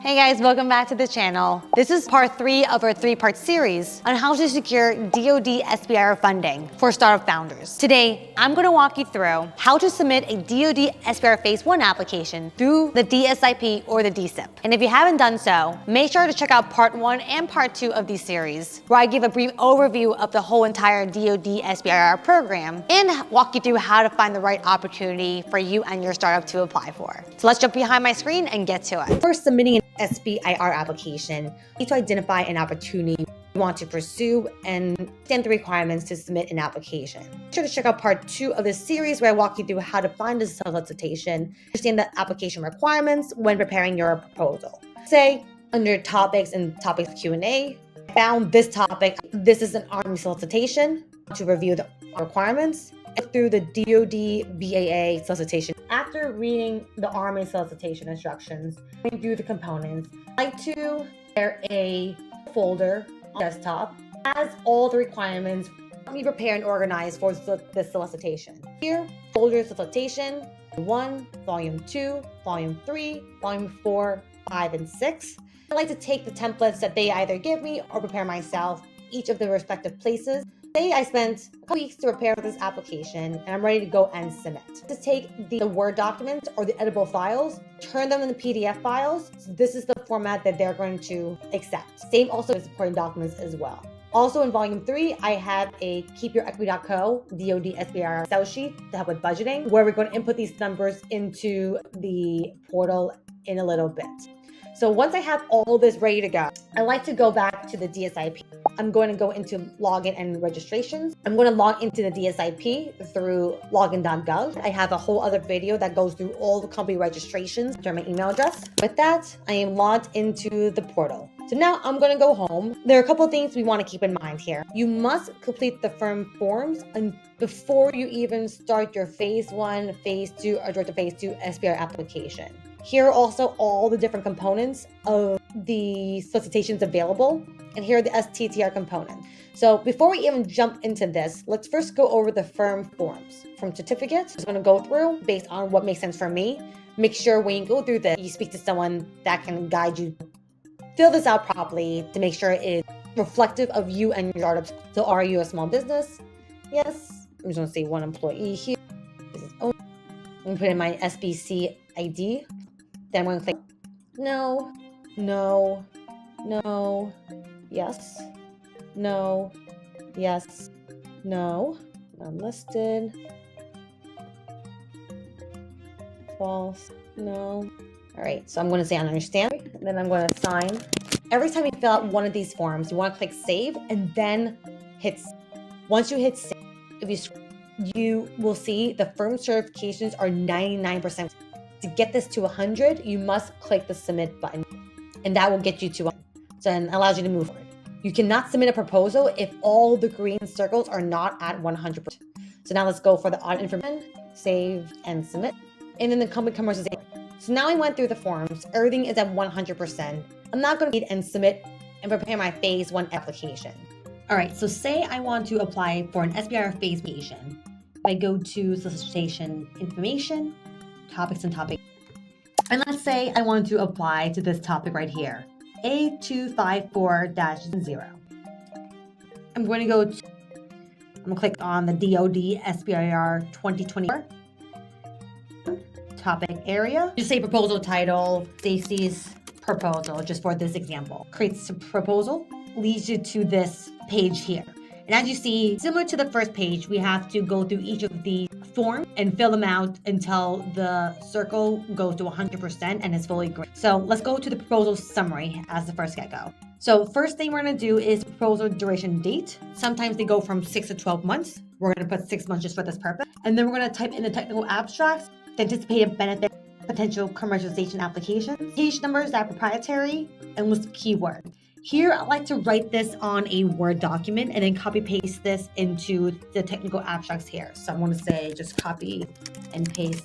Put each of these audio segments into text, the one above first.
Hey guys, welcome back to the channel. This is part 3 of our 3-part series on how to secure DoD SBIR funding for startup founders. Today, I'm going to walk you through how to submit a DoD SBIR Phase 1 application through the DSIP or the DSIP. And if you haven't done so, make sure to check out part 1 and part 2 of these series, where I give a brief overview of the whole entire DoD SBIR program and walk you through how to find the right opportunity for you and your startup to apply for. So let's jump behind my screen and get to it. First, submitting an SBIR application, you need to identify an opportunity you want to pursue and understand the requirements to submit an application. Be sure to check out part 2 of this series where I walk you through how to find a solicitation, understand the application requirements when preparing your proposal. Say, under topics and topics Q&A, I found this topic. This is an Army solicitation to review the requirements through the DoD BAA solicitation. After reading the Army solicitation instructions, going through the components, I like to prepare a folder on desktop as all the requirements. Let me prepare and organize for the solicitation. Here, folder solicitation 1, volume 2, volume 3, volume 4, 5, and 6. I like to take the templates that they either give me or prepare myself, each of the respective places. Say I spent a couple weeks to prepare for this application and I'm ready to go and submit. Just take the Word documents or the editable files, turn them into PDF files. So this is the format that they're going to accept. Same also with supporting documents as well. Also in volume 3, I have a keepyourequity.co DoD SBIR Excel sheet to help with budgeting, where we're going to input these numbers into the portal in a little bit. So once I have all this ready to go, I like to go back to the DSIP. I'm going to go into login and registrations. I'm going to log into the DSIP through login.gov. I have a whole other video that goes through all the company registrations through my email address. With that, I am logged into the portal. So now I'm going to go home. There are a couple of things we want to keep in mind here. You must complete the firm forms before you even start your Phase 1, Phase 2, or Director Phase 2 SBIR application. Here are also all the different components of the solicitations available, and here are the STTR components. So before we even jump into this, let's first go over the firm forms. From certificates, I'm just going to go through based on what makes sense for me. Make sure when you go through this, you speak to someone that can guide you. Fill this out properly to make sure it's reflective of you and your startups. So are you a small business? Yes. I'm just going to say 1 employee here. I'm going to put in my SBC ID. Then I'm going to click no, no, no, yes, no, yes, no, unlisted, false, no. All right, so I'm going to say I understand, and then I'm going to sign. Every time you fill out one of these forms, you want to click save and then hit save. Once you hit save, you will see the firm certifications are 99%. To get this to 100, you must click the submit button, and that will get you to 100. So it allows you to move forward. You cannot submit a proposal if all the green circles are not at 100%. So now let's go for the audit information, save and submit. And then the company commercialization. So now I went through the forms. Everything is at 100%. I'm not going to read and submit and prepare my Phase 1 application. All right, so say I want to apply for an SBIR Phase application. I go to solicitation information, topics and topics. And let's say I want to apply to this topic right here, A254-0. I'm going to click on the DoD SBIR 2024 topic area. Just say proposal title, Stacy's proposal, just for this example. Creates a proposal, leads you to this page here. And as you see, similar to the first page, we have to go through each of the forms and fill them out until the circle goes to 100% and is fully green. So let's go to the proposal summary as the first get-go. So first thing we're going to do is proposal duration date. Sometimes they go from 6 to 12 months. We're going to put 6 months just for this purpose. And then we're going to type in the technical abstracts, the anticipated benefit, potential commercialization applications, page numbers that are proprietary, and list keywords. Here, I like to write this on a Word document and then copy paste this into the technical abstracts here. So I'm going to say just copy and paste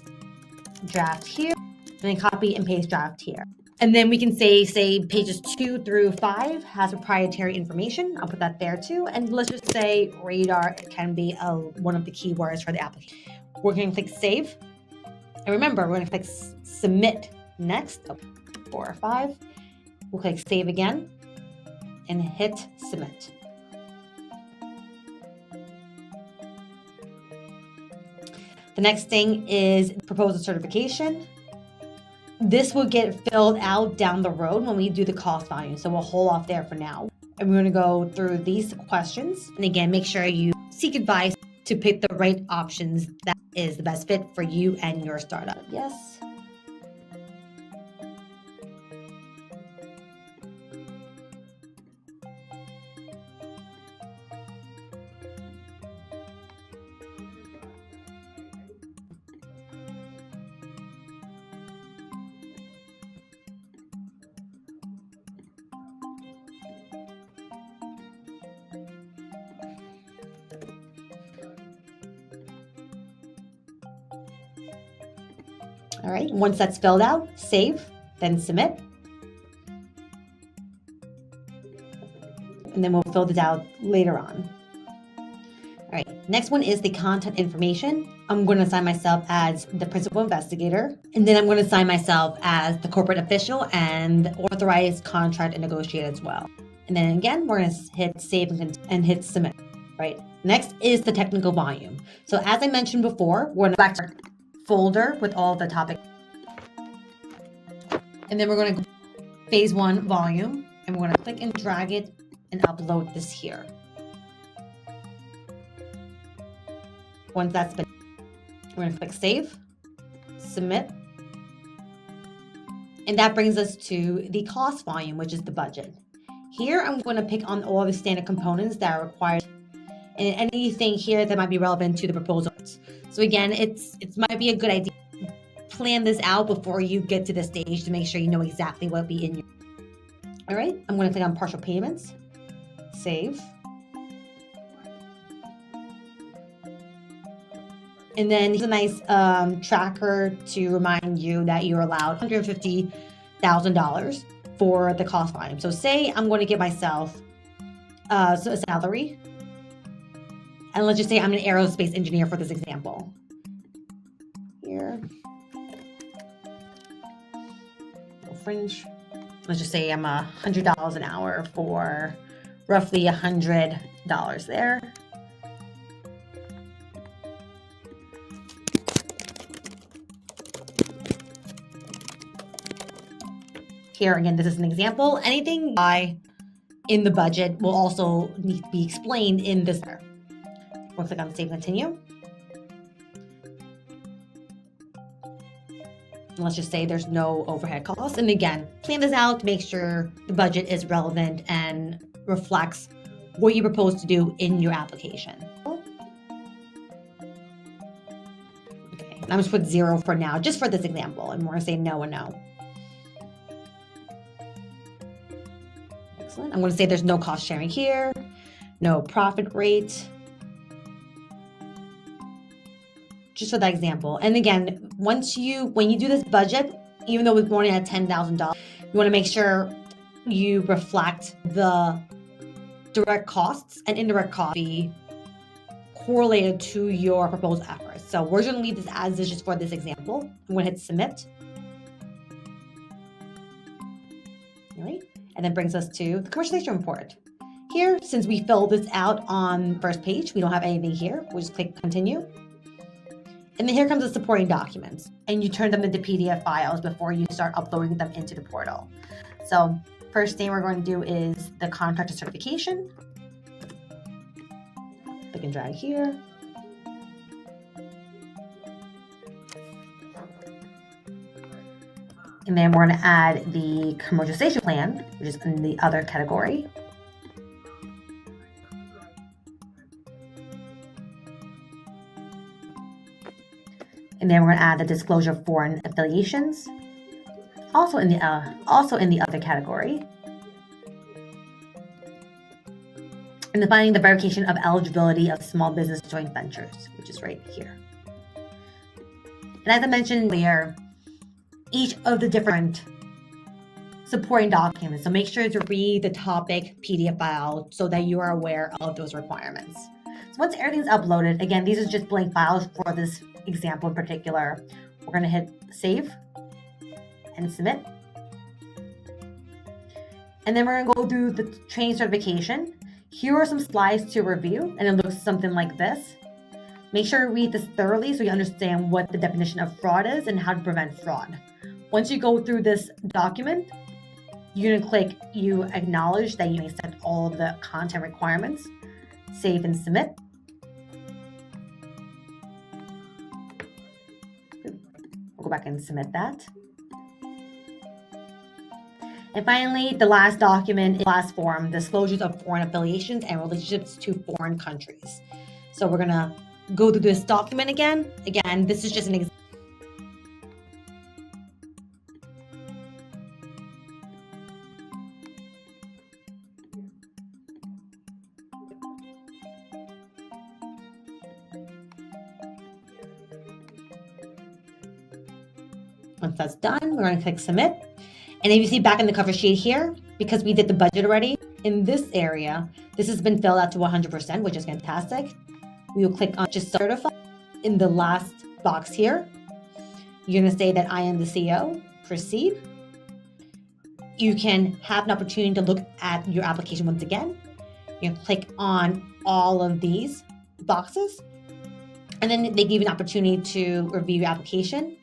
draft here, and then copy and paste draft here. And then we can say pages 2 through 5 has proprietary information. I'll put that there too. And let's just say radar can be one of the keywords for the application. We're going to click save. And remember, we're going to click submit next. 4 or 5. We'll click save again and hit submit. The next thing is proposal certification. This will get filled out down the road when we do the cost volume. So we'll hold off there for now. And we're going to go through these questions. And again, make sure you seek advice to pick the right options that is the best fit for you and your startup. Yes. All right, once that's filled out, save, then submit. And then we'll fill this out later on. All right, next one is the content information. I'm going to assign myself as the principal investigator, and then I'm going to assign myself as the corporate official and authorized contract and negotiate as well. And then again, we're going to hit save and hit submit, right? Next is the technical volume. So as I mentioned before, we're going to go back to our folder with all the topic. And then we're going to go phase 1 volume, and we're going to click and drag it and upload this here. Once that's been, we're going to click save, submit. And that brings us to the cost volume, which is the budget. Here, I'm going to pick on all the standard components that are required and anything here that might be relevant to the proposal. So again, it might be a good idea to plan this out before you get to the stage to make sure you know exactly what will be in your. All right, I'm going to click on partial payments, save. And then here's a nice tracker to remind you that you're allowed $150,000 for the cost volume. So say I'm going to give myself a salary. And let's just say I'm an aerospace engineer for this example. Here. No fringe. Let's just say I'm $100 an hour for roughly $100 there. Here again, this is an example. Anything in the budget will also need to be explained in this. We'll click on Save and Continue. And let's just say there's no overhead costs. And again, plan this out to make sure the budget is relevant and reflects what you propose to do in your application. Okay, I'm just put 0 for now, just for this example. And we're going to say no and no. Excellent. I'm going to say there's no cost sharing here, no profit rate. Just for that example. And again, when you do this budget, even though we're only at $10,000, you want to make sure you reflect the direct costs and indirect costs be correlated to your proposed efforts. So we're going to leave this as is just for this example. I'm going to hit submit. All right. And then brings us to the commercialization report. Here, since we filled this out on first page, we don't have anything here. We'll just click continue. And then here comes the supporting documents, and you turn them into PDF files before you start uploading them into the portal. So first thing we're going to do is the contractor certification. Click and drag here. And then we're going to add the commercialization plan, which is in the other category. And then we're going to add the disclosure of foreign affiliations, also in the other category. And then finally, the verification of eligibility of small business joint ventures, which is right here. And as I mentioned earlier, each of the different supporting documents. So make sure to read the topic PDF file so that you are aware of those requirements. So once everything's uploaded, again, these are just blank files for this example in particular. We're going to hit save and submit. And then we're gonna go through the training certification. Here are some slides to review, and it looks something like this. Make sure you read this thoroughly so you understand what the definition of fraud is and how to prevent fraud. Once you go through this document, you're gonna click you acknowledge that you accept all of the content requirements, save and submit. We'll go back and submit that. And finally, the last document, last form, disclosures of foreign affiliations and relationships to foreign countries. So we're gonna go through this document again. Again, this is just an example. Once that's done, we're going to click submit. And then you see back in the cover sheet here, because we did the budget already, in this area, this has been filled out to 100%, which is fantastic. We will click on just certify. In the last box here, you're going to say that I am the CEO, proceed. You can have an opportunity to look at your application once again. You can click on all of these boxes, and then they give you an opportunity to review your application.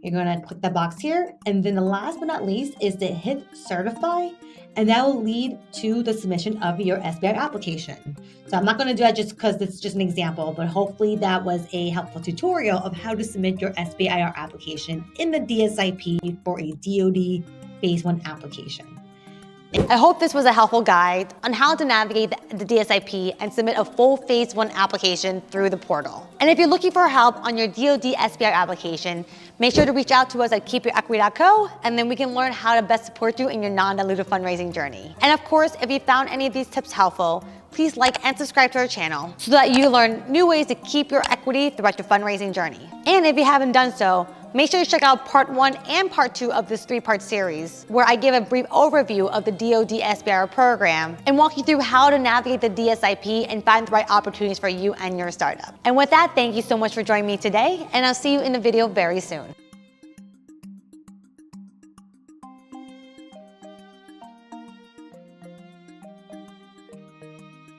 You're going to click that box here. And then the last but not least is to hit certify, and that will lead to the submission of your SBIR application. So I'm not going to do that just because it's just an example, but hopefully that was a helpful tutorial of how to submit your SBIR application in the DSIP for a DoD Phase 1 application. I hope this was a helpful guide on how to navigate the DSIP and submit a full Phase 1 application through the portal. And if you're looking for help on your DoD SBIR application, make sure to reach out to us at keepyourequity.co, and then we can learn how to best support you in your non-dilutive fundraising journey. And of course, if you found any of these tips helpful, please like and subscribe to our channel so that you learn new ways to keep your equity throughout your fundraising journey. And if you haven't done so, make sure to check out part 1 and part 2 of this 3-part series, where I give a brief overview of the DoD SBIR program and walk you through how to navigate the DSIP and find the right opportunities for you and your startup. And with that, thank you so much for joining me today, and I'll see you in the video very soon.